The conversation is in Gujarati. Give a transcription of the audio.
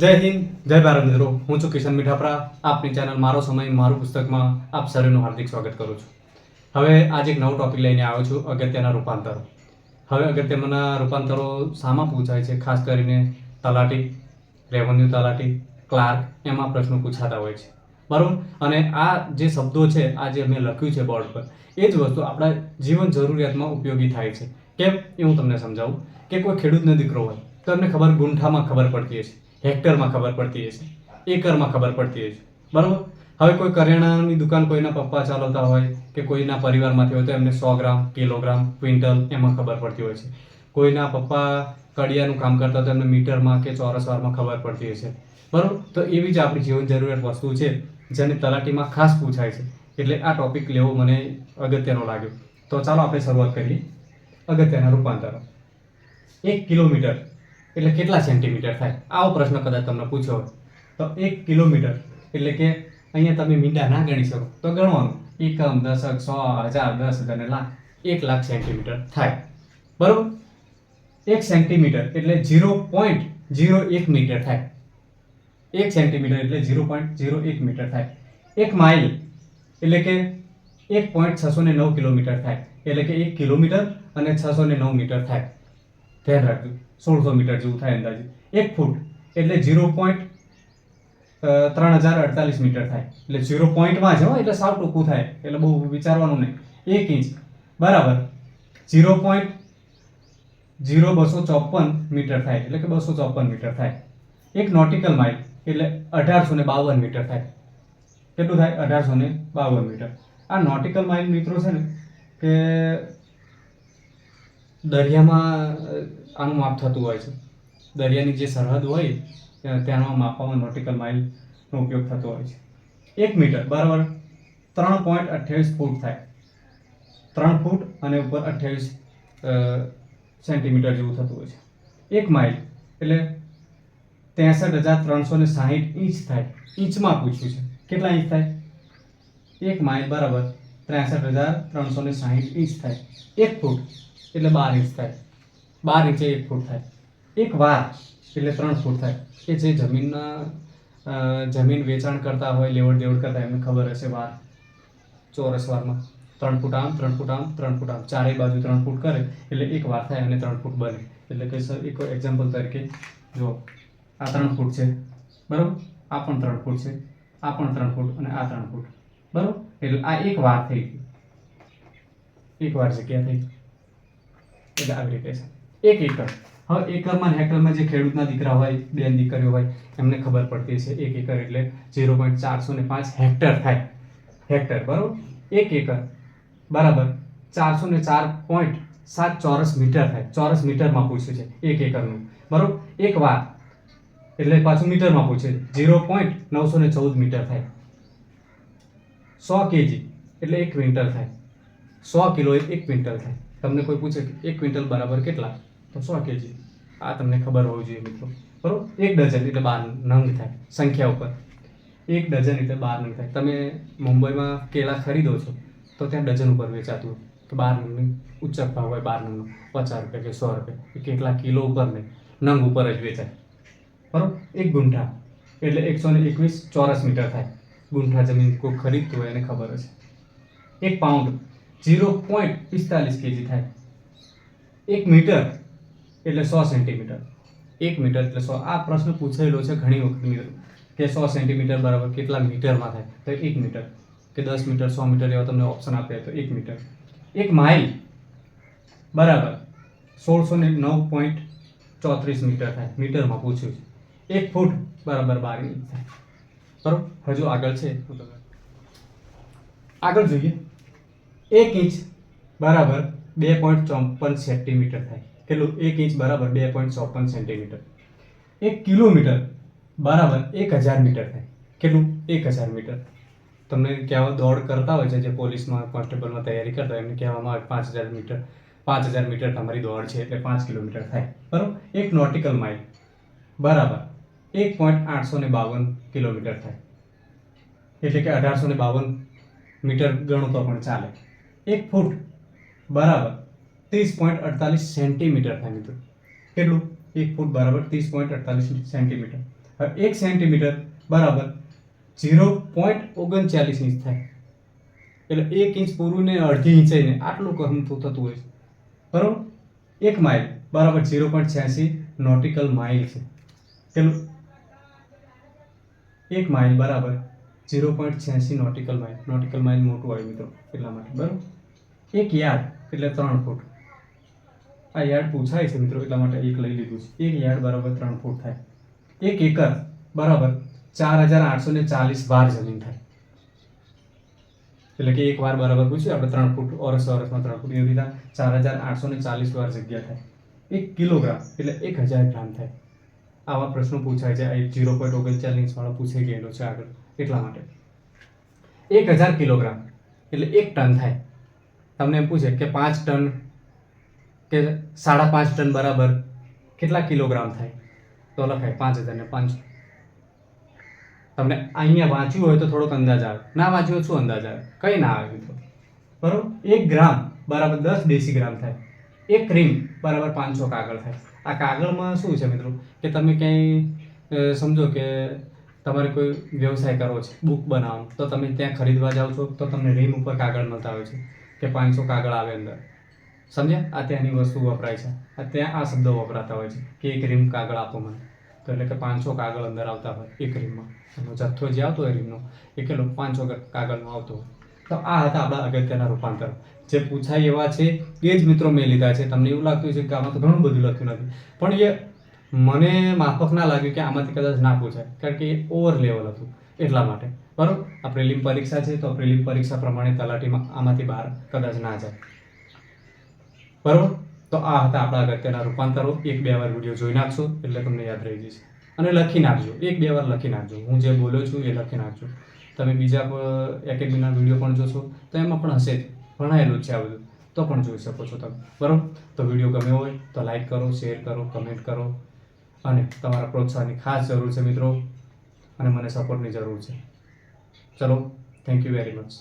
જય હિન્દ, જય ભારત મિત્રો. હું છું કિશન મીઠાપરા. આપની ચેનલ મારો સમય મારું પુસ્તકમાં આપ સર્વેનું હાર્દિક સ્વાગત કરું છું. હવે આજે એક નવો ટોપિક લઈને આવ્યો છું, અગત્યના રૂપાંતરો. હવે અગત્યના રૂપાંતરો શામાં પૂછાય છે? ખાસ કરીને તલાટી, રેવન્યુ તલાટી, ક્લાર્ક, એમાં પ્રશ્નો પૂછાતા હોય છે, બરાબર. અને આ જે શબ્દો છે, આ જે મેં લખ્યું છે બોર્ડ પર, એ જ વસ્તુ આપણા જીવન જરૂરિયાતમાં ઉપયોગી થાય છે. કેમ એ હું તમને સમજાવું. કે કોઈ ખેડૂતનો દીકરો હોય તો એમને ખબર, ગુંઠામાં ખબર પડતી હશે, હેક્ટરમાં ખબર પડતી હશે, એકરમાં ખબર પડતી હશે, બરાબર. હવે કોઈ કરિયાણાની દુકાન કોઈના પપ્પા ચલાવતા હોય કે કોઈના પરિવારમાંથી હોય તો એમને 100 ગ્રામ, કિલોગ્રામ, ક્વિન્ટલ એમાં ખબર પડતી હોય છે. કોઈના પપ્પા કડિયાનું કામ કરતા હોય તો એમને મીટરમાં કે ચોરસવારમાં ખબર પડતી હશે, બરાબર. તો એવી જ આપણી જીવન જરૂરિયાત વસ્તુ છે જેને તલાટીમાં ખાસ પૂછાય છે. એટલે આ ટોપિક લેવો મને અગત્યનો લાગ્યો. તો ચાલો આપણે શરૂઆત કરીએ. અગત્યના રૂપાંતરો. 1 કિલોમીટર એટલે કેટલા સેન્ટીમીટર થાય? આવો પ્રશ્ન કદાચ તમને પૂછ્યો હોય તો 1 કિલોમીટર એટલે કે અહીંયા તમે મીંડા ના ગણી શકો તો ગણવાનું એકમ, દશક, 100, 1000, 10,000 અને લાખ. 1 લાખ સેન્ટીમીટર થાય, બરોબર. 1 સેન્ટીમીટર એટલે 0.01 મીટર થાય. 1 સેન્ટીમીટર એટલે 0.01 મીટર થાય. 1 માઇલ એટલે કે 1.609 કિલોમીટર થાય. એટલે કે 1 કિલોમીટર અને 609 મીટર થાય. ધ્યાન રાખજો, 1600 મીટર જેવું થાય અંદાજે. 1 ફૂટ એટલે 0.3048 મીટર થાય. એટલે 0 પોઈન્ટમાં જ એટલે સાવ ટૂંકું થાય, એટલે બહુ વિચારવાનું નહીં. 1 ઇંચ બરાબર 0.0254 મીટર થાય. એટલે કે 254 મીટર થાય. 1 નોટિકલ માઇલ એટલે 1852 મીટર થાય. કેટલું થાય? 1852 મીટર. આ નોટિકલ માઇલ મિત્રો છે ને કે દરિયામાં આનું માપ થતું હોય છે. દરિયાની જે સરહદ હોય ત્યાંનો માપવામાં નોટિકલ માઇલનો ઉપયોગ થતો હોય છે. 1 મીટર બરાબર 3.28 ફૂટ થાય. 3 ફૂટ અને ઉપર 28 સેન્ટીમીટર જેવું થતું હોય છે. 1 માઇલ એટલે 63,360 ઇંચ થાય. ઇંચમાં પૂછ્યું છે. કેટલા ઇંચ થાય? 1 માઇલ બરાબર 63,360 ઇંચ થાય. 1 ફૂટ એટલે 12 ઇંચ થાય. 12 ઇંચે 1 ફૂટ થાય. 1 વાર એટલે 3 ફૂટ થાય. એ જે જમીન વેચાણ કરતા હોય, લેવડ દેવડ કરતા એમને ખબર હશે. વાર, ચોરસ વારમાં 3 ફૂટ આમ, 3 ફૂટ આમ, 3 ફૂટ આમ, ચારેય બાજુ 3 ફૂટ કરે એટલે 1 વાર થાય અને 3 ફૂટ બને. એટલે કે સર એક એક્ઝામ્પલ તરીકે જો આ 3 ફૂટ છે, બરાબર. આ પણ 3 ફૂટ છે, આ પણ 3 ફૂટ અને આ 3 ફૂટ, બરાબર. એટલે આ 1 વાર થઈ ગઈ. 1 વાર જગ્યા થઈ. એટલે આવી રીતે છે. 1 એકર. હવે એકરમાં ને હેક્ટરમાં જે ખેડૂતના દીકરા હોય, બેન દીકરીઓ હોય, એમને ખબર પડતી છે 1 એકર એટલે 0.405 હેક્ટર થાય. હેક્ટર બરાબર. 1 એકર બરાબર 404.7 ચોરસ મીટર થાય. ચોરસ મીટરમાં પૂછ્યું છે 1 એકરનું, બરાબર. 1 વાર એટલે પાછું મીટરમાં પૂછે છે 0.914 મીટર થાય. 100 કેજી એટલે 1 ક્વિન્ટલ થાય. 100 કિલો 1 ક્વિન્ટલ થાય. તમને કોઈ પૂછે કે 1 ક્વિન્ટલ બરાબર કેટલા, તો 100 કેજી. આ તમને ખબર હોવી જોઈએ મિત્રો, બરાબર. 1 ડઝન એટલે 12 નંગ થાય. સંખ્યા ઉપર 1 ડઝન એટલે 12 નંગ થાય. તમે મુંબઈમાં કેળા ખરીદો છો તો ત્યાં ડઝન ઉપર વેચાતું હોય કે 12 નંગની ઉચ્ચ ભાવ હોય. 12 નંગનો 50 રૂપિયા કે 100 રૂપિયા, કેટલા કિલો ઉપર ને નંગ ઉપર જ વેચાય, બરાબર. 1 ગુંઠા એટલે 121 ચોરસ મીટર થાય. ગુંઠા જમીન કોઈ ખરીદતું હોય એને ખબર હશે. 1 પાઉન્ડ 0.45 કેજી થાય. 1 મીટર એટલે 100 સેન્ટીમીટર. 1 મીટર એટલે 100. આ પ્રશ્ન પૂછાયેલો છે ઘણી વખત મિત્રો કે 100 સેન્ટીમીટર બરાબર કેટલા મીટરમાં થાય, તો 1 મીટર કે 10 મીટર, 100 મીટર એવા તમને ઓપ્શન આપે તો 1 મીટર. 1 માઇલ બરાબર 1609.34 મીટર થાય. મીટરમાં પૂછ્યું છે. 1 ફૂટ બરાબર 12 ઇંચ થાય, બરાબર. હજુ આગળ છે, આગળ જોઈએ. 1 ઇંચ બરાબર 2.54 સેન્ટીમીટર થાય. કેટલું? 1 ઇંચ બરાબર 2.54 સેન્ટીમીટર. 1 કિલોમીટર બરાબર 1000 મીટર થાય. કેટલું? 1000 મીટર. તમને કહેવા દોડ કરતા હોય છે જે પોલીસમાં, કોન્સ્ટેબલમાં તૈયારી કરતા હોય એમને કહેવામાં આવે 5000 મીટર. 5000 મીટર તમારી દોડ છે એટલે 5 કિલોમીટર થાય, બરાબર. 1 નોટિકલ માઇલ બરાબર 1.852 કિલોમીટર થાય. એટલે કે 1852 મીટર ગણો તો પણ ચાલે. 1 ફૂટ બરાબર 30.48 સેન્ટીમીટર થાય મિત્રો. કેટલું? 1 ફૂટ બરાબર 30.48 સેન્ટીમીટર. હવે 1 સેન્ટીમીટર બરાબર 0.39 ઇંચ થાય. એટલે 1 ઇંચ પૂરું ને અડધી ઇંચે ને આટલું ગમતું થતું હોય છે. બરાબર. 1 માઇલ બરાબર 0.86 નોટિકલ માઇલ છે. પેલું 1 માઇલ બરાબર 0.86 નોટિકલ માઇલ. નોટિકલ માઇલ મોટું આવ્યું મિત્રો એટલા માટે. બરાબર. 1 યાર્ડ એટલે 3 ફૂટ. આ યાર્ડ પૂછાય છે મિત્રો એટલા માટે 1 લઈ લીધું છે. 1 યાર્ડ બરાબર 3 ફૂટ થાય. 1 એકર બરાબર 4840 વાર જમીન થાય. એટલે કે એક વાર બરાબર પૂછ્યું આપણે 3 ફૂટ ઓરસમાં 3 ફૂટ એવી રીતે 4840 વાર જગ્યા થાય. 1 કિલોગ્રામ એટલે 1000 ગ્રામ થાય. આવા પ્રશ્નો પૂછાય છે. આ 0.39 ઇંચ વાળો પૂછાઈ ગયેલો છે આગળ એટલા માટે. 1000 કિલોગ્રામ એટલે 1 ટન થાય. તમને એમ પૂછે કે 5 ટન કે 5.5 ટન બરાબર કેટલા કિલોગ્રામ થાય, તો લખાય 5000 ને 500. તમને અહીંયા વાંચ્યું હોય તો થોડોક અંદાજ આવે, ના વાંચ્યું હોય શું અંદાજ આવે? કંઈ ના આવે મિત્રો. બરાબર. 1 ગ્રામ બરાબર 10 ડેસીગ્રામ થાય. 1 રીમ બરાબર 500 કાગળ થાય. આ કાગળમાં શું છે મિત્રો કે તમે ક્યાંય સમજો કે તમારે કોઈ વ્યવસાય કરવો છે, બુક બનાવવાનો, તો તમે ત્યાં ખરીદવા જાઓ છો તો તમને રીમ ઉપર કાગળ મળતા હોય છે કે 500 કાગળ આવે અંદર. સમજ્યા? આ ત્યાંની વસ્તુ વપરાય છે. આ ત્યાં આ શબ્દો વપરાતા હોય છે કે 1 રીમ કાગળ આપો મને, તો એટલે કે 500 કાગળ અંદર આવતા હોય 1 રીમમાં. એનો જથ્થો જે આવતો હોય રીમનો એ કેટલો 500 કાગળનો આવતો હોય. તો આ હતા આપણા અગત્યના રૂપાંતર જે પૂછાય એવા છે એ જ મિત્રો મેં લીધા છે. તમને એવું લાગતું છે કે આમાં તો ઘણું બધું લખ્યું નથી, પણ એ મને માફક ના લાગ્યું કે આમાંથી કદાચ ના પૂછાય, કારણ કે એ ઓવર લેવલ હતું એટલા માટે. બરાબર. આ પ્રિલિમ પરીક્ષા છે તો પ્રિલિમ પરીક્ષા પ્રમાણે તલાટીમાં આમાંથી બહાર કદાચ ના જાય. બરાબર. તો આ હતા આપણા અગત્યના રૂપાંતરો. 1-2 વાર વિડીયો જોઈ નાખશો એટલે તમને યાદ રહી જશે. અને લખી નાખજો, 1-2 વાર લખી નાખજો. હું જે બોલ્યો છું એ લખી નાખજો. તમે બીજા એકેડમીના વિડીયો પણ જોશો તો એમાં પણ હશે જ, ભણાયેલું જ છે આ બધું, તો પણ જોઈ શકો છો તમે. બરાબર. તો વિડીયો ગમ્યો હોય તો લાઈક કરો, શેર કરો, કમેન્ટ કરો, અને તમારા પ્રોત્સાહનની ખાસ જરૂર છે મિત્રો, અને મને સપોર્ટની જરૂર છે. ચલો, થેન્ક યુ વેરી મચ.